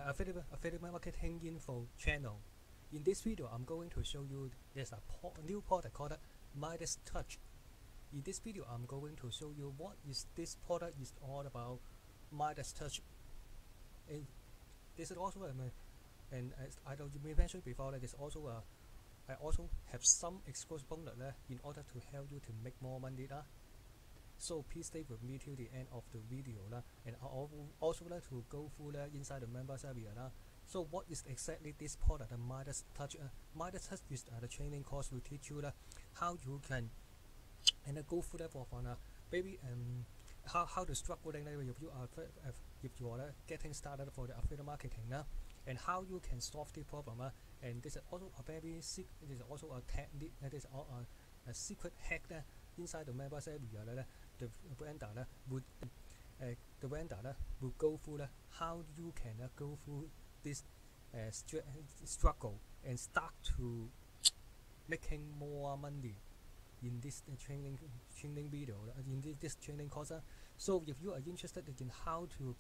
affiliate marketing info channel. In this video, I'm going to show you there's a new product called Midas Touch. In this video, I'm going to show you what is this product is all about. Midas Touch, and this is also and as I mentioned before, that is also I also have some exclusive bonus in order to help you to make more money. So please stay with me till the end of the video, and I also like to go through inside the members area. So what is exactly this product, the Midas Touch? Midas Touch is the training course will teach you how you can go through that for baby how to struggle if you are getting started for the affiliate marketing and how you can solve the problem. And this is also a very it is also a technique that is a secret hack inside the members area. The vendor will go through how you can go through this struggle and start to making more money in this training video, in this training course. So if you are interested in how to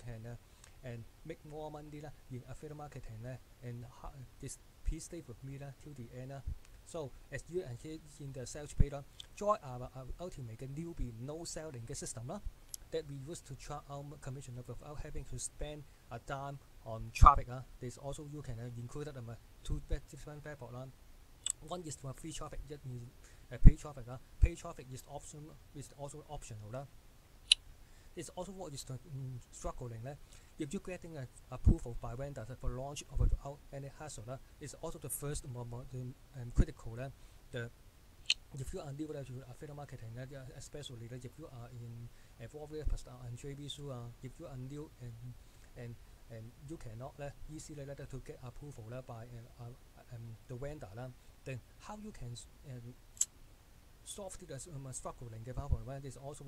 and make more money in affiliate marketing, and please stay with me till the end. So as you are here in the sales page, join our ultimate newbie no selling system that we use to charge our commission without having to spend a dime on traffic. There's also you can include two different levels. One is for free traffic, that means paid traffic. Paid traffic is also optional. It's also what is struggling. If you're getting approval by vendor for launch without any hassle, it's also the first critical. If you are new to affiliate marketing, especially if you are in Warrior and JB, if you are new and you cannot easily to get approval by the vendor, then how you can solve the struggling problem. This also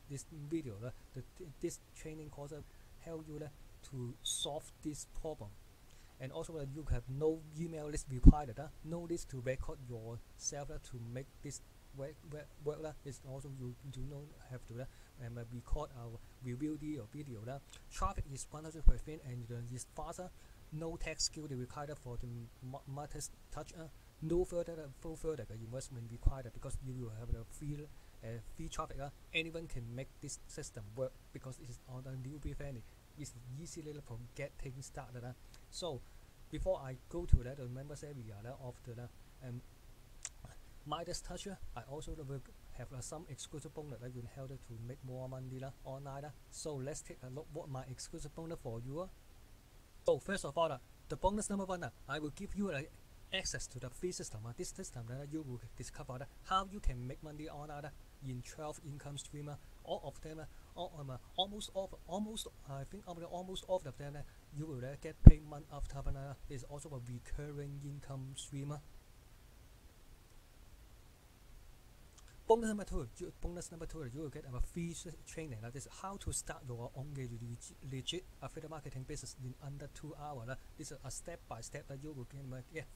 this video, this training course help you to solve this problem. And also you have no email list required, no list to record yourself to make this work. It's also you do not have to record our review the video. Traffic is 100% and is faster. No tech skill required for the Midas Touch. No further investment required because you will have the free traffic. Anyone can make this system work because it is on the newbie friendly. It's easily for getting started. So before I go to the members area of the Midas Touch, I also will have some exclusive bonus that will help to make more money online. So let's take a look what my exclusive bonus for you. So first of all, the bonus number one, I will give you access to the free system. This system you will discover how you can make money online in 12 income streams. All of them, almost all of them, you will get paid month after month. Is also a recurring income stream. Bonus number two, you will get a free training. This is how to start your own legit affiliate marketing business in under 2 hours. This is a step by step that you will get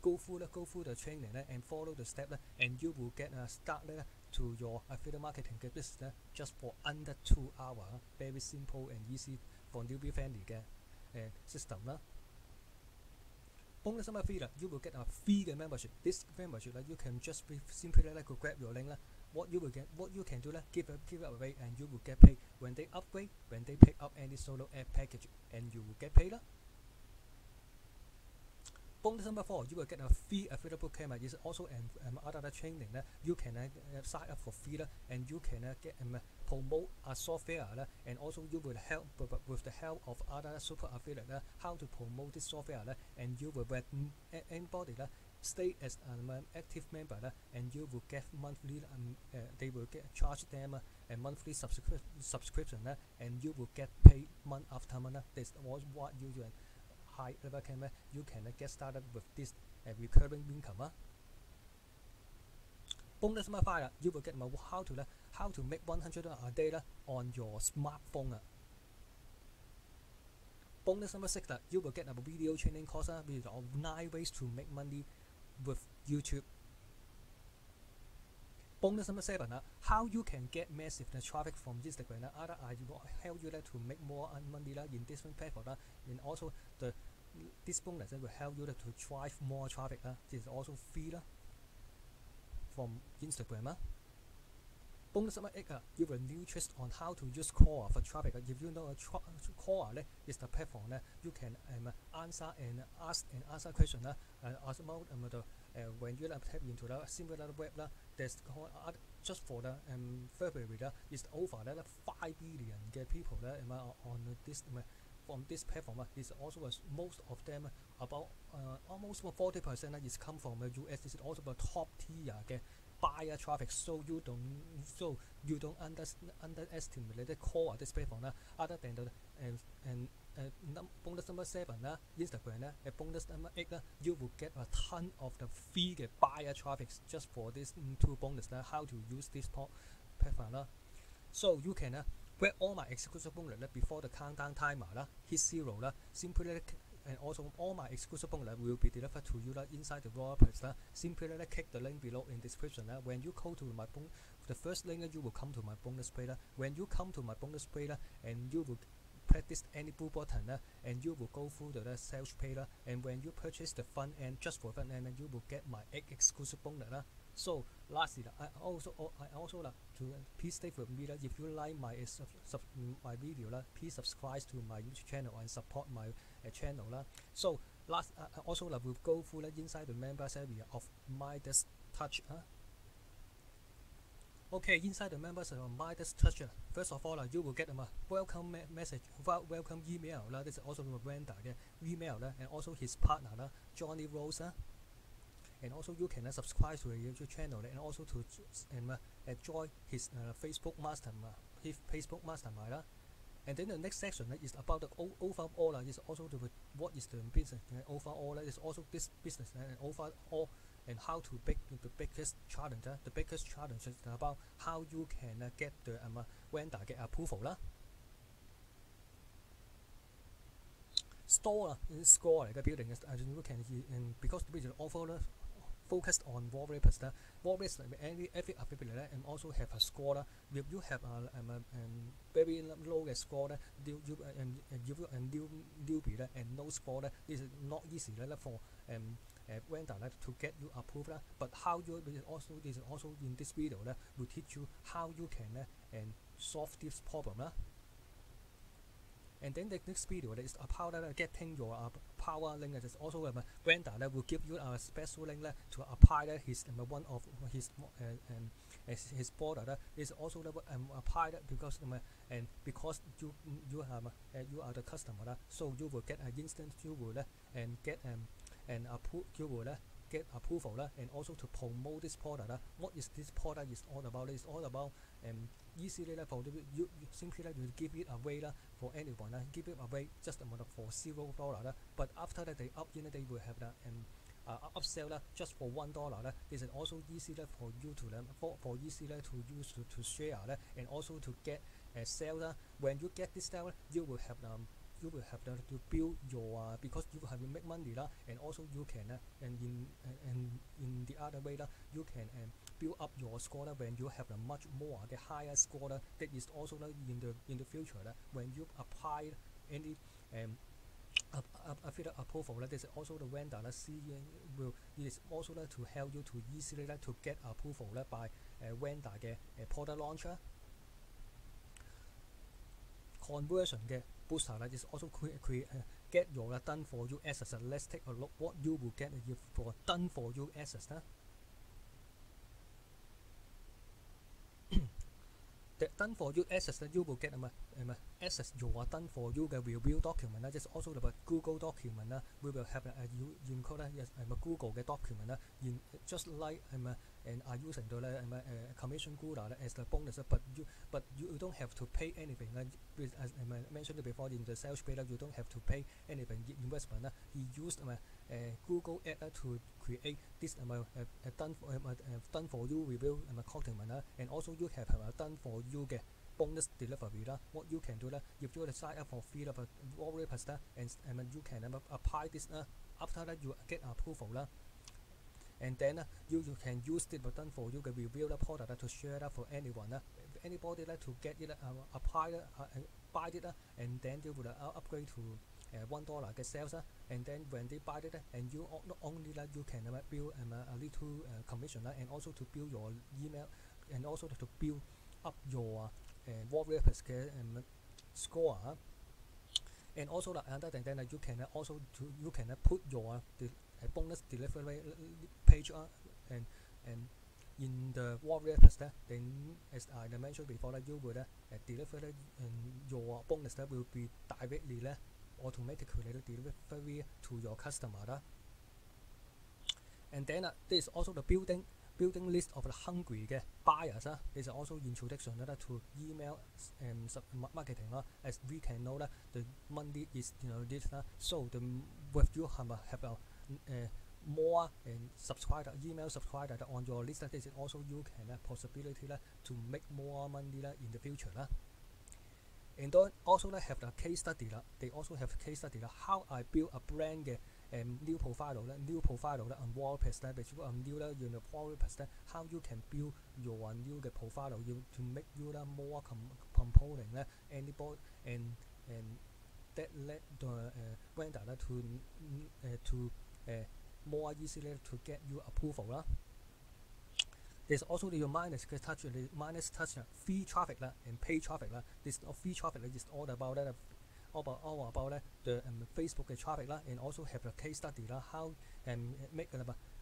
go through the training and follow the step, and you will get started to your affiliate marketing business just for under 2 hours. Very simple and easy for newbie friendly system. Bonus number three, you will get a free membership. This membership you can just simply grab your link. What you can do, give it away, and you will get paid when they upgrade, when they pick up any solo app package, and you will get paid. Bonus number four, you will get a free affiliate bootcamp. It's also other training. You can sign up for free, and you can get promote a software, and also you will help with the help of other super affiliate how to promote this software, and you will anybody stay as an active member, and you will get monthly. They will charge them a monthly subscription, and you will get paid month after month. This was what you do. High level you can get started with this recurring income. Bonus number five, you will get how to make 100 a day on your smartphone. Bonus number six, you will get a video training course with 9 ways to make money with YouTube. Bonus number 7 how you can get massive traffic from Instagram. Other I will help you to make more money in different platform and also this bonus will help you to drive more traffic. This is also free from Instagram. Bonus number 8 give a new twist on how to use Quora for traffic. If you know Quora is the platform you can answer and answer question about when you tap into the similar web there's just for the February is over 5 billion people on this from this platform. Is also most of them about almost 40% is come from the US. This is also the top tier buyer traffic, so you don't underestimate the core of this platform other than the bonus number 7 Instagram bonus number 8 you will get a ton of the free buyer traffic just for this two bonus how to use this platform so you can get all my exclusive bonus before the countdown timer hit 0 simply and also all my exclusive bonus will be delivered to you inside the WordPress. Simply click the link below in description. When you go to my the first link you will come to my bonus page. When you come to my bonus page and you will practice any blue button and you will go through the sales page and when you purchase the front end just for front end you will get my 8 exclusive bonus. So lastly, I also to please stay with me if you like my video please subscribe to my YouTube channel and support my channel So last also we'll go through inside the members area of Midas Touch. Okay, inside the members of Midas Touch, first of all you will get a welcome message, welcome email. This is also a vendor email and also his partner Johnny Rose. And also you can subscribe to the YouTube channel and also to join his Facebook mastermind. And then the next section is about the overall is also what is the business overall is also this business and overall and how to make the biggest challenge. The biggest challenge is about how you can get the vendor get approval store score building as you can see and because the business overall focused on WordPress. WordPress every available and also have a score. If you have a very low score, newbie and no score, this is not easy for vendor to get you approved. But how you this is also in this video will teach you how you can solve this problem. And then the next video is about getting your power link. There's also a vendor that will give you a special link to apply his one of his border is also applied because and because you have you are the customer so you will get an instant you will and get you will get approval and also to promote this product. What is this product is all about? It's all about easily for you simply you give it away for anyone. Give it away just for $0. But after that they up they will have the upsell just for $1. This is also easy for you to for easy to use to share and also to get a sale. When you get this sale you will have to build your because you have to make money and also you can and in the other way you can build up your score when you have a much more the higher score that is also in the future when you apply any affiliate approval. This is also the vendor will is also to help you to easily to get approval by vendor product launcher. Conversion booster is also get your done for you assets. Let's take a look what you will get for done for you assets. The done for you assets you will get assets your done for you review document. This is also the Google document. We will have you include Google document in just like and are using the commission Google as the bonus, but you don't have to pay anything. As I mentioned before in the sales page, you don't have to pay anything investment. He used Google ad to create this done for you review document, and also you have done for you bonus delivery. What you can do if you sign up for free WordPress and you can apply this after that you get approval and then you can use the button for you to review the product to share that for anyone. If anybody like to get it, apply it, buy it, and then they will upgrade to $1 get sales, and then when they buy it, and you not only that you can build a little commission, and also to build your email, and also to build up your warrior score, and also another thing then you can also you can put your bonus delivery page and in the warrior then as I mentioned before that you will deliver your bonus that will be directly automatically delivery to your customer. And then there is also the building list of the hungry buyers. This is also introduction to email marketing. As we can know that the money is this. So the if you have more email subscriber on your list, this is also you can possibility to make more money in the future. And then also have the case study. They also have case study how I build a brand new profile on WordPress. Basically new in the WordPress how you can build your new profile to make you more component anybody and that let the vendor to more easily to get you approval. There's also the minus touch free traffic and paid traffic. This free traffic is all about the Facebook traffic and also have a case study how make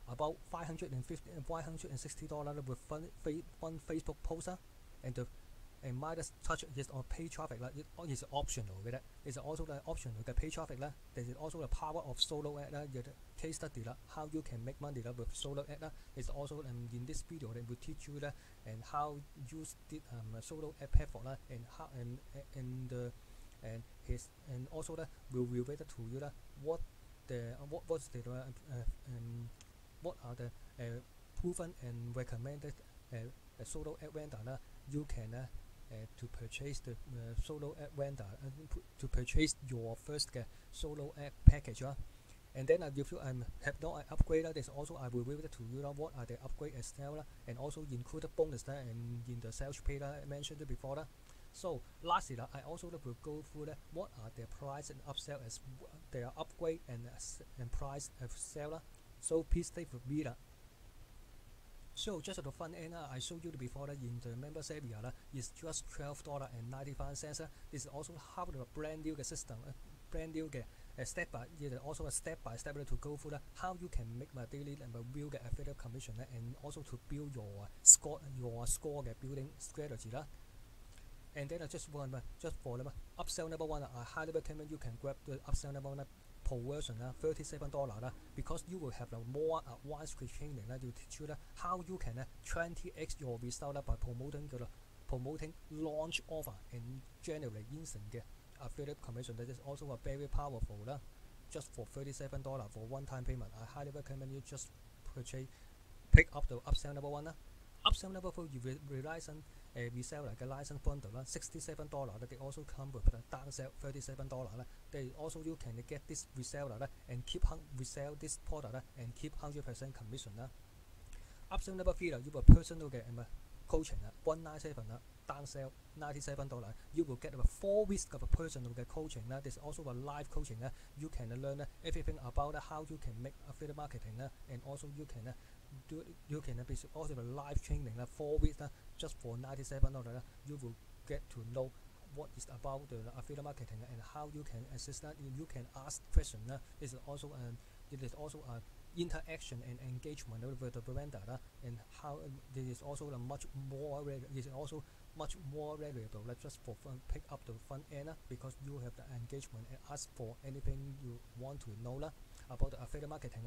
about $560 with one Facebook post and the Midas touch is on paid traffic. It is optional. It's also the optional paid traffic. There is also the power of solo ad. The case study how you can make money with solo ad. It's also in this video that will teach you and how use the solo ad platform and how and also will reveal to you what are the proven and recommended solo ad vendor you can to purchase the solo ad vendor to purchase your first solo ad package. And then if you have no upgrade, there's also I will reveal to you what are the upgrade as well and also include bonus and in the sales page I mentioned before. So lastly, I also will go through what are the price and upsell as their upgrade and price of seller. So please stay with me. So just at the front end, I showed you before in the members area is just $12.95. This is also how the brand new system, brand new step by also a step by step to go through how you can make my daily and build affiliate commission and also to build your score building strategy. And then just for upsell number one, I highly recommend you can grab the upsell number one per version $37 because you will have more advanced training to teach you how you can 20x your result by promoting launch offer and generate instant affiliate commission. That is also a very powerful just for $37 for one-time payment. I highly recommend you just pick up the upsell number one. Upsell number 4 you realize resell a license bundle $67. They also come with a downsell $37. They also you can get this reseller and keep resell this product and keep 100% commission. Upsell number 3 you will personal coaching $197 downsell $97. You will get 4 weeks of personal coaching. There's also a live coaching. You can learn everything about how you can make affiliate marketing and also you can be also the live training 4 weeks just for $97. You will get to know what is about the affiliate marketing and how you can assist that. You can ask questions. It is also interaction and engagement with the vendor and how this is also much more valuable just for fun, pick up the front end because you have the engagement and ask for anything you want to know about the affiliate marketing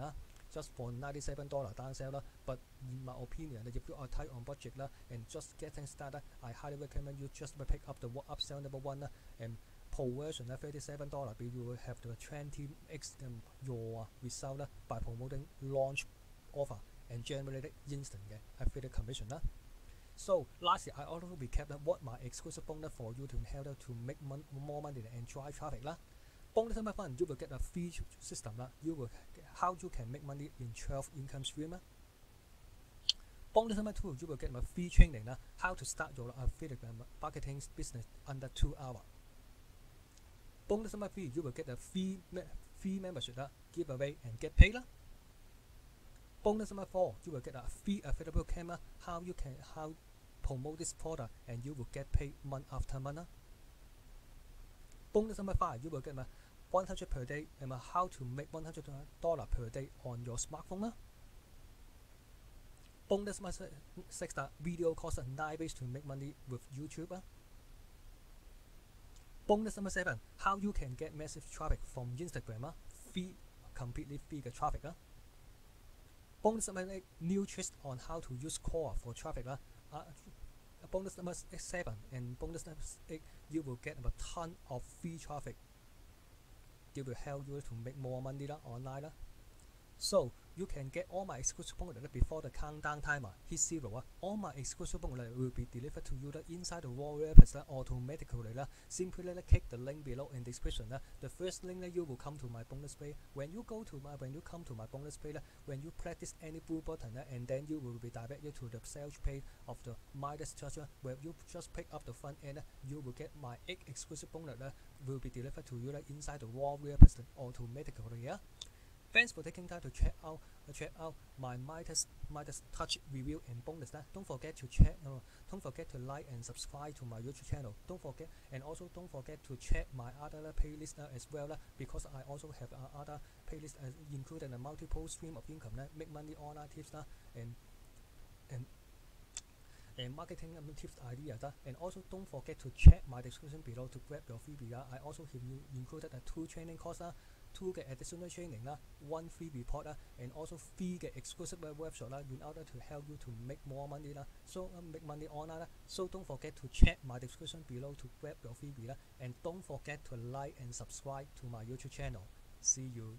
just for $97 downsell. But in my opinion, if you are tight on budget and just getting started, I highly recommend you just pick up the upsell number one and per version $37. But you will have the 20x your result by promoting launch offer and generate instant affiliate commission. So lastly, I also recap what my exclusive bonus for you to help to make more money and drive traffic. Bonus number 1, you will get a free system. You will how you can make money in 12 income stream. Bonus number 2, you will get my free training how to start your affiliate marketing business under 2 hours. Bonus number 3, you will get a free membership giveaway and get paid. Bonus number 4, you will get a free available camera how promote this product and you will get paid month after month. Bonus number 5, you will get 100 per day and how to make $100 per day on your smartphone. Bonus number 6, video course 9 ways to make money with YouTube. Bonus number 7, how you can get massive traffic from Instagram, completely free traffic. Bonus number 8, new tricks on how to use Core for traffic. Bonus number 7 and bonus number 8, you will get a ton of free traffic. It will help you to make more money online. So you can get all my exclusive bonus before the countdown timer hit 0. All my exclusive bonus will be delivered to you inside the Warrior app automatically. Simply click the link below in the description. The first link you will come to my bonus page. When you come to my bonus page, when you practice any blue button, and then you will be directed to the sales page of the Midas structure, where you just pick up the front end. You will get my 8 exclusive bonus will be delivered to you inside the Warrior app automatically. Thanks for taking time to check out my Midas Touch review and bonus. Don't forget to like and subscribe to my YouTube channel. Don't forget to check my other playlist as well, because I also have other playlists including a multiple stream of income, make money online tips and marketing tips ideas. And also don't forget to check my description below to grab your freebie. I also have included 2 training courses, 2 additional training, 1 free report, and also 3 exclusive website in order to help you to make more money, so make money online. So don't forget to check my description below to grab your freebie, and don't forget to like and subscribe to my YouTube channel. See you.